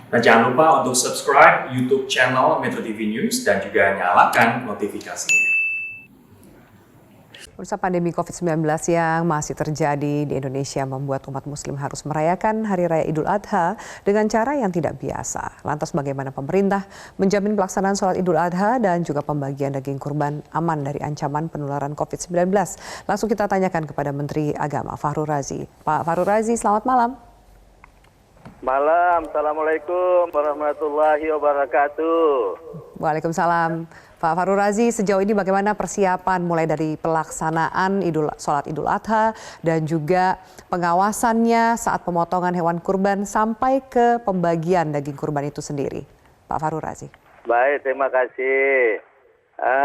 Dan jangan lupa untuk subscribe YouTube channel Metro TV News dan juga nyalakan notifikasinya. Pemirsa, pandemi COVID-19 yang masih terjadi di Indonesia membuat umat muslim harus merayakan Hari Raya Idul Adha dengan cara yang tidak biasa. Lantas bagaimana pemerintah menjamin pelaksanaan sholat Idul Adha dan juga pembagian daging kurban aman dari ancaman penularan COVID-19? Langsung kita tanyakan kepada Menteri Agama Fahrul Razi. Pak Fahrul Razi, selamat malam. Malam, Assalamualaikum warahmatullahi wabarakatuh. Waalaikumsalam. Pak Fahrul Razi, sejauh ini bagaimana persiapan mulai dari pelaksanaan sholat Idul Adha dan juga pengawasannya saat pemotongan hewan kurban sampai ke pembagian daging kurban itu sendiri? Pak Fahrul Razi. Baik, terima kasih.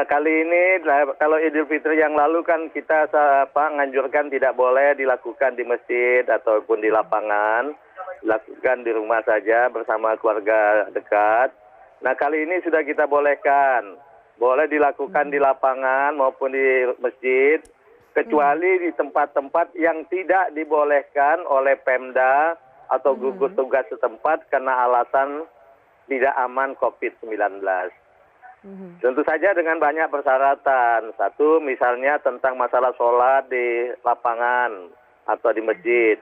Kali ini kalau Idul Fitri yang lalu kan kita menganjurkan tidak boleh dilakukan di masjid ataupun di lapangan, dilakukan di rumah saja bersama keluarga dekat. Nah, kali ini sudah kita bolehkan, boleh dilakukan di lapangan maupun di masjid, kecuali di tempat-tempat yang tidak dibolehkan oleh Pemda atau gugus tugas setempat karena alasan tidak aman COVID-19. Tentu saja dengan banyak persyaratan. Satu, misalnya tentang masalah sholat di lapangan atau di masjid.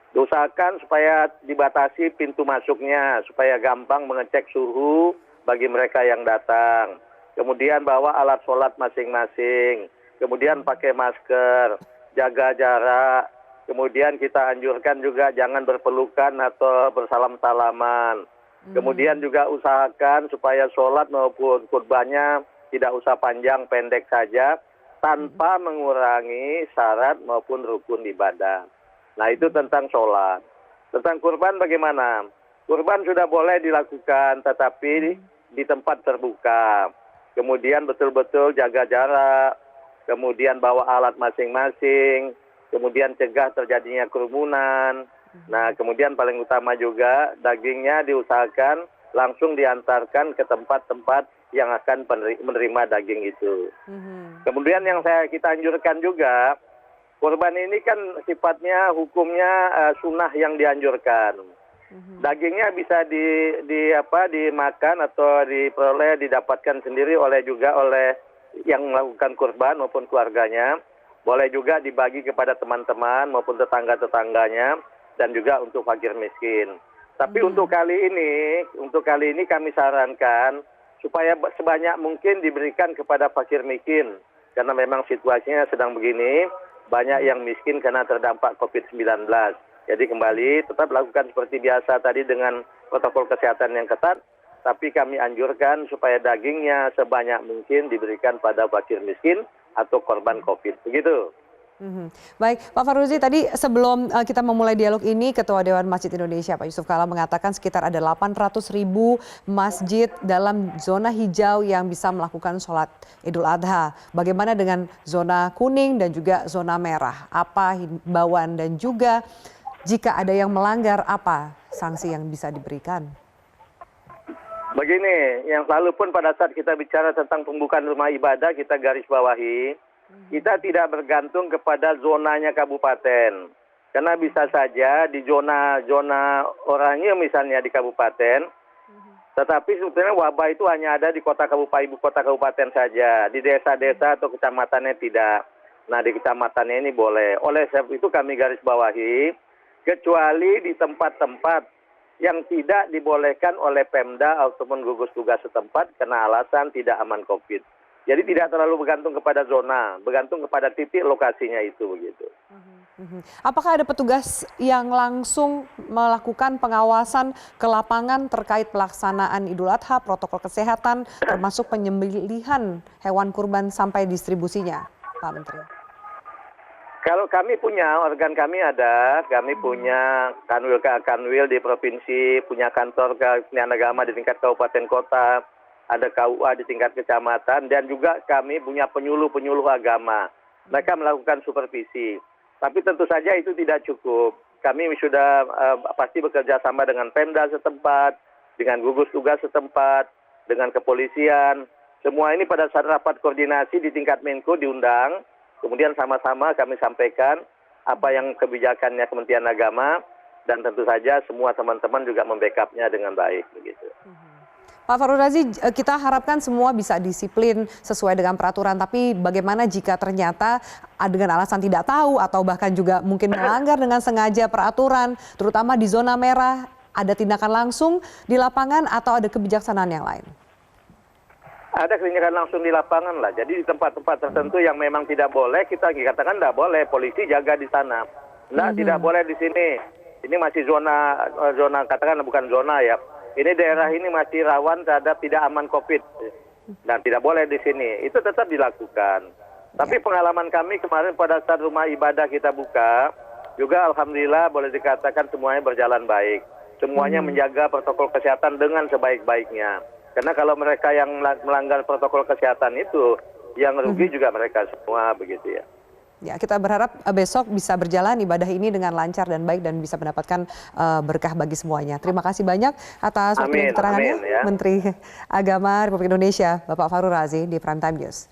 Usahakan supaya dibatasi pintu masuknya, supaya gampang mengecek suhu bagi mereka yang datang. Kemudian bawa alat sholat masing-masing. Kemudian pakai masker, jaga jarak. Kemudian kita anjurkan juga jangan berpelukan atau bersalam-salaman. Kemudian juga usahakan supaya sholat maupun kurbannya tidak usah panjang, pendek saja, tanpa mengurangi syarat maupun rukun ibadah. Nah, itu tentang sholat. Tentang kurban bagaimana? Kurban sudah boleh dilakukan, tetapi di tempat terbuka. Kemudian betul-betul jaga jarak, kemudian bawa alat masing-masing, kemudian cegah terjadinya kerumunan. Nah, kemudian paling utama juga dagingnya diusahakan langsung diantarkan ke tempat-tempat yang akan menerima daging itu. Kemudian yang kita anjurkan juga, kurban ini kan sifatnya hukumnya sunnah yang dianjurkan. Dagingnya bisa dimakan atau diperoleh, didapatkan sendiri oleh yang melakukan kurban maupun keluarganya. Boleh juga dibagi kepada teman-teman maupun tetangga-tetangganya dan juga untuk fakir miskin. Tapi untuk kali ini kami sarankan supaya sebanyak mungkin diberikan kepada fakir miskin karena memang situasinya sedang begini. Banyak yang miskin karena terdampak COVID-19. Jadi kembali tetap lakukan seperti biasa tadi dengan protokol kesehatan yang ketat, tapi kami anjurkan supaya dagingnya sebanyak mungkin diberikan pada fakir miskin atau korban COVID. Begitu. Baik, Pak Fahrul Razi, tadi sebelum kita memulai dialog ini, Ketua Dewan Masjid Indonesia Pak Yusuf Kala mengatakan sekitar ada 800.000 masjid dalam zona hijau yang bisa melakukan sholat Idul Adha. Bagaimana dengan zona kuning dan juga zona merah? Apa himbauan dan juga jika ada yang melanggar, apa sanksi yang bisa diberikan? Begini, yang selalu pun pada saat kita bicara tentang pembukaan rumah ibadah, kita garis bawahi, kita tidak bergantung kepada zonanya kabupaten. Karena bisa saja di zona oranye misalnya di kabupaten, tetapi sebetulnya wabah itu hanya ada di ibu kota kabupaten saja. Di desa-desa atau kecamatannya tidak. Nah, di kecamatannya ini boleh. Oleh sebab itu kami garis bawahi, kecuali di tempat-tempat yang tidak dibolehkan oleh Pemda ataupun gugus tugas setempat karena alasan tidak aman COVID. Jadi tidak terlalu bergantung kepada zona, bergantung kepada titik lokasinya itu begitu. Apakah ada petugas yang langsung melakukan pengawasan ke lapangan terkait pelaksanaan Idul Adha, protokol kesehatan, termasuk penyembelihan hewan kurban sampai distribusinya, Pak Menteri? Kalau kami punya, organ kami ada, kami punya kanwil di provinsi, punya kantor kesenian agama di tingkat kabupaten kota, ada KUA di tingkat kecamatan, dan juga kami punya penyuluh agama. Mereka melakukan supervisi. Tapi tentu saja itu tidak cukup. Kami sudah pasti bekerja sama dengan Pemda setempat, dengan gugus tugas setempat, dengan kepolisian. Semua ini pada saat rapat koordinasi di tingkat Menko diundang. Kemudian sama-sama kami sampaikan apa yang kebijakannya Kementerian Agama. dan tentu saja semua teman-teman juga membackup-nya dengan baik begitu. Pak Fahrul Razi, kita harapkan semua bisa disiplin sesuai dengan peraturan, tapi bagaimana jika ternyata dengan alasan tidak tahu atau bahkan juga mungkin melanggar dengan sengaja peraturan, terutama di zona merah, ada tindakan langsung di lapangan atau ada kebijaksanaan yang lain? Ada tindakan langsung di lapangan lah. Jadi di tempat-tempat tertentu yang memang tidak boleh, kita katakan tidak boleh, polisi jaga di sana. Tidak boleh di sini. Ini masih zona katakan bukan zona ya. Ini daerah ini masih rawan terhadap tidak aman COVID dan tidak boleh di sini. Itu tetap dilakukan. Tapi pengalaman kami kemarin pada saat rumah ibadah kita buka, juga alhamdulillah boleh dikatakan semuanya berjalan baik. Semuanya menjaga protokol kesehatan dengan sebaik-baiknya. Karena kalau mereka yang melanggar protokol kesehatan itu, yang rugi juga mereka semua begitu ya. Ya, kita berharap besok bisa berjalan ibadah ini dengan lancar dan baik dan bisa mendapatkan berkah bagi semuanya. Terima kasih banyak atas waktu dan keterangannya, amin, ya. Menteri Agama Republik Indonesia, Bapak Fahrul Razi di Prime Time News.